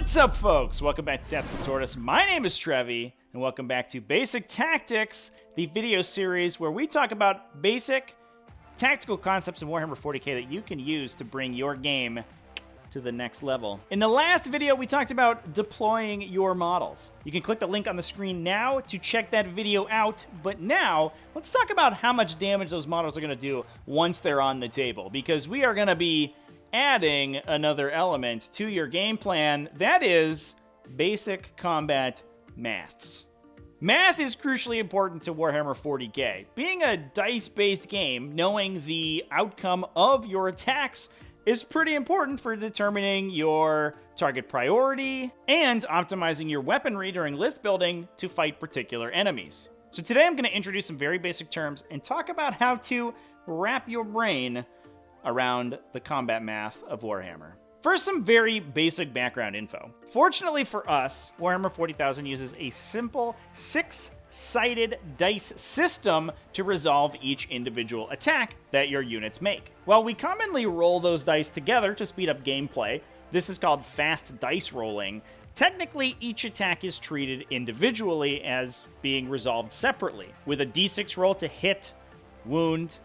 What's up, folks? Welcome back to Tactical Tortoise. My name is Trevi, and welcome back to Basic Tactics, the video series where we talk about basic tactical concepts in Warhammer 40k that you can use to bring your game to the next level. In the last video, we talked about deploying your models. You can click the link on the screen now to check that video out, but now, let's talk about how much damage those models are going to do once they're on the table, because we are going to be adding another element to your game plan, that is basic combat maths. Math is crucially important to Warhammer 40k. Being a dice-based game, knowing the outcome of your attacks is pretty important for determining your target priority and optimizing your weaponry during list building to fight particular enemies. So today I'm going to introduce some very basic terms and talk about how to wrap your brain around the combat math of Warhammer. First, some very basic background info. Fortunately for us, Warhammer 40,000 uses a simple 6-sided dice system to resolve each individual attack that your units make. While we commonly roll those dice together to speed up gameplay, this is called fast dice rolling. Technically, each attack is treated individually as being resolved separately, with a d6 roll to hit, wound,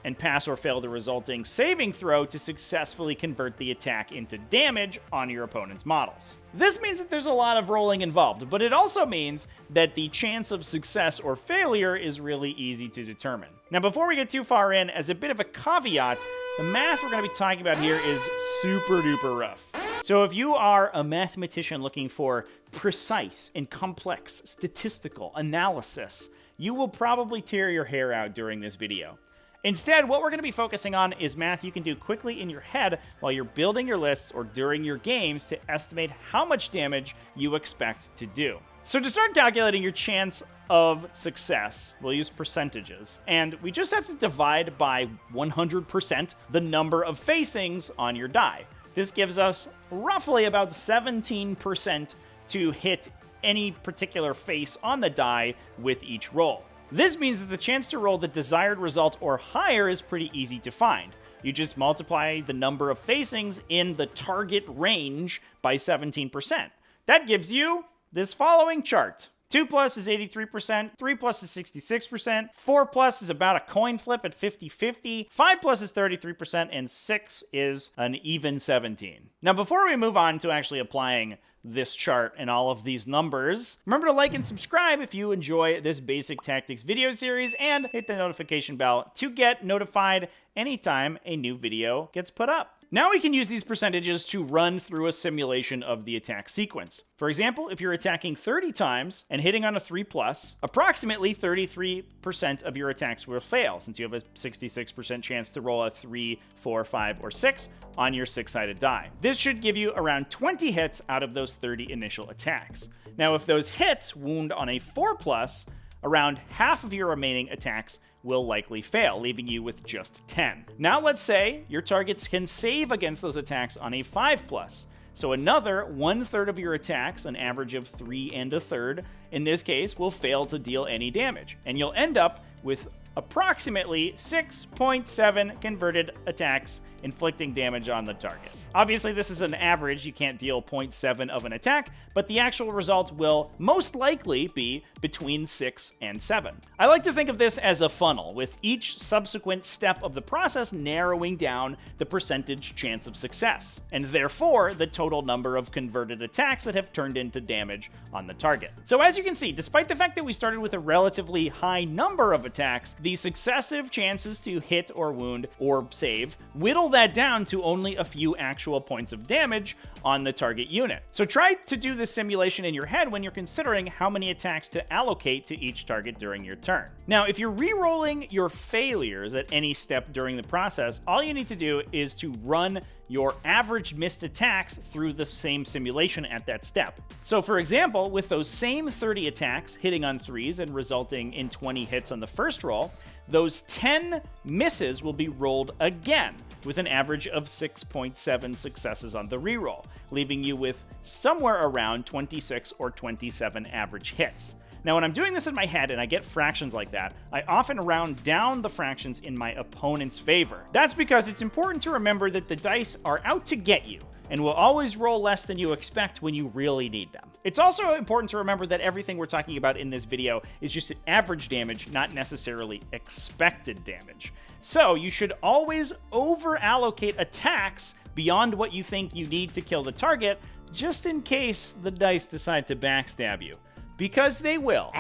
and pass or fail the resulting saving throw to successfully convert the attack into damage on your opponent's models. This means that there's a lot of rolling involved, but it also means that the chance of success or failure is really easy to determine. Now, before we get too far in, as a bit of a caveat, the math we're going to be talking about here is super duper rough. So if you are a mathematician looking for precise and complex statistical analysis, you will probably tear your hair out during this video. Instead, what we're going to be focusing on is math you can do quickly in your head while you're building your lists or during your games to estimate how much damage you expect to do. So to start calculating your chance of success, we'll use percentages, and we just have to divide by 100% the number of facings on your die. This gives us roughly about 17% to hit any particular face on the die with each roll. This means that the chance to roll the desired result or higher is pretty easy to find. You just multiply the number of facings in the target range by 17%. That gives you this following chart. 2 plus is 83%, 3 plus is 66%, 4 plus is about a coin flip at 50-50, 5 plus is 33%, and 6 is an even 17. Now, before we move on to actually applying this chart and all of these numbers, remember to like and subscribe if you enjoy this basic tactics video series, and hit the notification bell to get notified anytime a new video gets put up. Now we can use these percentages to run through a simulation of the attack sequence. For example, if you're attacking 30 times and hitting on a 3+, approximately 33% of your attacks will fail, since you have a 66% chance to roll a 3, 4, 5, or 6 on your 6-sided die. This should give you around 20 hits out of those 30 initial attacks. Now, if those hits wound on a 4+, around half of your remaining attacks will likely fail, leaving you with just 10. Now let's say your targets can save against those attacks on a 5+. So another 1/3 of your attacks, an average of 3 1/3, in this case, will fail to deal any damage. And you'll end up with approximately 6.7 converted attacks inflicting damage on the target. Obviously, this is an average. You can't deal 0.7 of an attack, but the actual result will most likely be between 6 and 7. I like to think of this as a funnel, with each subsequent step of the process narrowing down the percentage chance of success, and therefore the total number of converted attacks that have turned into damage on the target. So as you can see, despite the fact that we started with a relatively high number of attacks, the successive chances to hit or wound or save whittle that down to only a few actual points of damage on the target unit. So try to do this simulation in your head when you're considering how many attacks to allocate to each target during your turn. Now, if you're re-rolling your failures at any step during the process, all you need to do is to run your average missed attacks through the same simulation at that step. So for example, with those same 30 attacks hitting on 3s and resulting in 20 hits on the first roll, those 10 misses will be rolled again, with an average of 6.7 successes on the reroll, leaving you with somewhere around 26 or 27 average hits. Now, when I'm doing this in my head and I get fractions like that, I often round down the fractions in my opponent's favor. That's because it's important to remember that the dice are out to get you. and will always roll less than you expect when you really need them. It's also important to remember that everything we're talking about in this video is just average damage, not necessarily expected damage. So you should always over-allocate attacks beyond what you think you need to kill the target, just in case the dice decide to backstab you. Because they will.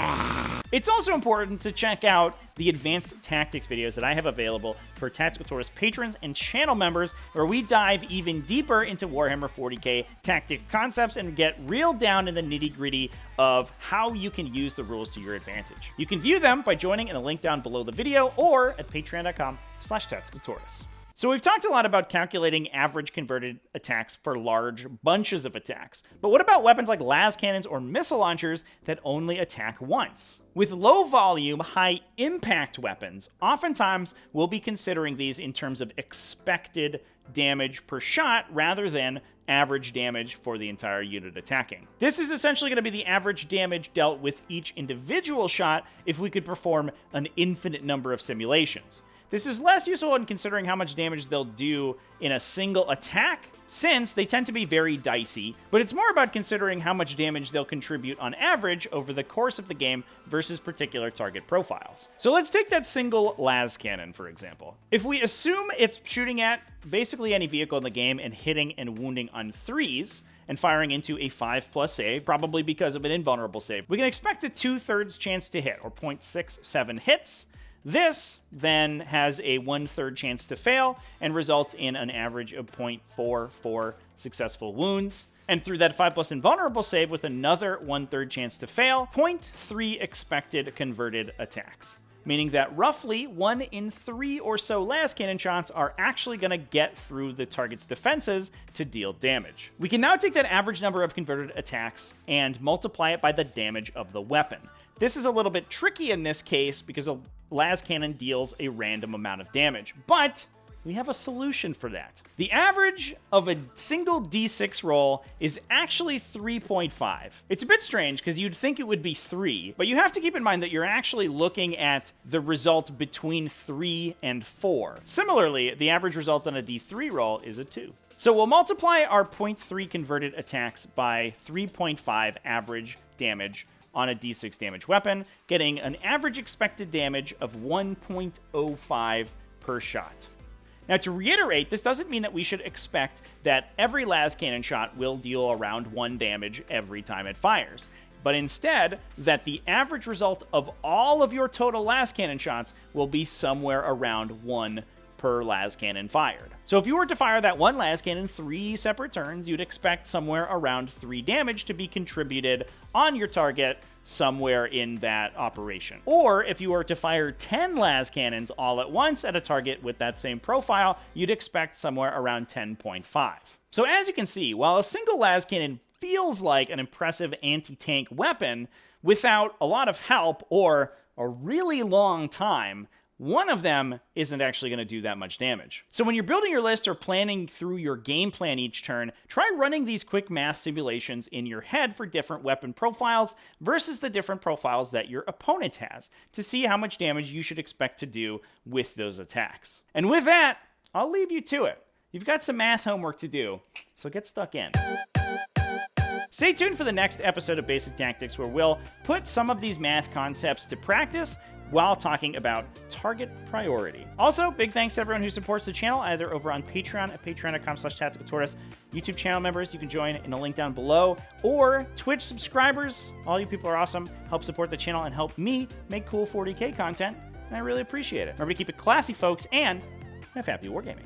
It's also important to check out the advanced tactics videos that I have available for Tactical Tortoise patrons and channel members, where we dive even deeper into Warhammer 40k tactics concepts and get real down in the nitty-gritty of how you can use the rules to your advantage. You can view them by joining in a link down below the video or at patreon.com/tacticaltortoise. So we've talked a lot about calculating average converted attacks for large bunches of attacks. But what about weapons like las cannons or missile launchers that only attack once? With low volume, high impact weapons, oftentimes we'll be considering these in terms of expected damage per shot rather than average damage for the entire unit attacking. This is essentially going to be the average damage dealt with each individual shot if we could perform an infinite number of simulations. This is less useful in considering how much damage they'll do in a single attack, since they tend to be very dicey, but it's more about considering how much damage they'll contribute on average over the course of the game versus particular target profiles. So let's take that single las cannon, for example. If we assume it's shooting at basically any vehicle in the game and hitting and wounding on 3s, and firing into a 5+ save, probably because of an invulnerable save, we can expect a 2/3 chance to hit, or 0.67 hits. This then has a 1/3 chance to fail and results in an average of 0.44 successful wounds. And through that 5+ invulnerable save with another 1/3 chance to fail, 0.3 expected converted attacks. Meaning that roughly 1 in 3 or so las cannon shots are actually going to get through the target's defenses to deal damage. We can now take that average number of converted attacks and multiply it by the damage of the weapon. This is a little bit tricky in this case because a las cannon deals a random amount of damage, but we have a solution for that. The average of a single d6 roll is actually 3.5. It's a bit strange because you'd think it would be 3, but you have to keep in mind that you're actually looking at the result between 3 and 4. Similarly, the average result on a d3 roll is a 2. So we'll multiply our 0.3 converted attacks by 3.5 average damage on a d6 damage weapon, getting an average expected damage of 1.05 per shot. Now, to reiterate, this doesn't mean that we should expect that every las cannon shot will deal around 1 damage every time it fires, but instead that the average result of all of your total las cannon shots will be somewhere around 1 per las cannon fired. So if you were to fire that 1 las cannon 3 separate turns, you'd expect somewhere around 3 damage to be contributed on your target somewhere in that operation. Or if you were to fire 10 las cannons all at once at a target with that same profile, you'd expect somewhere around 10.5. So as you can see, while a single las cannon feels like an impressive anti-tank weapon, without a lot of help or a really long time, one of them isn't actually going to do that much damage. So when you're building your list or planning through your game plan each turn, try running these quick math simulations in your head for different weapon profiles versus the different profiles that your opponent has to see how much damage you should expect to do with those attacks. And with that, I'll leave you to it. You've got some math homework to do, so get stuck in. Stay tuned for the next episode of Basic Tactics, where we'll put some of these math concepts to practice while talking about target priority. Also, big thanks to everyone who supports the channel, either over on Patreon at patreon.com/tacticaltortoise. YouTube channel members, you can join in the link down below, or Twitch subscribers. All you people are awesome. Help support the channel and help me make cool 40k content, and I really appreciate it. Remember to keep it classy, folks, and have happy wargaming.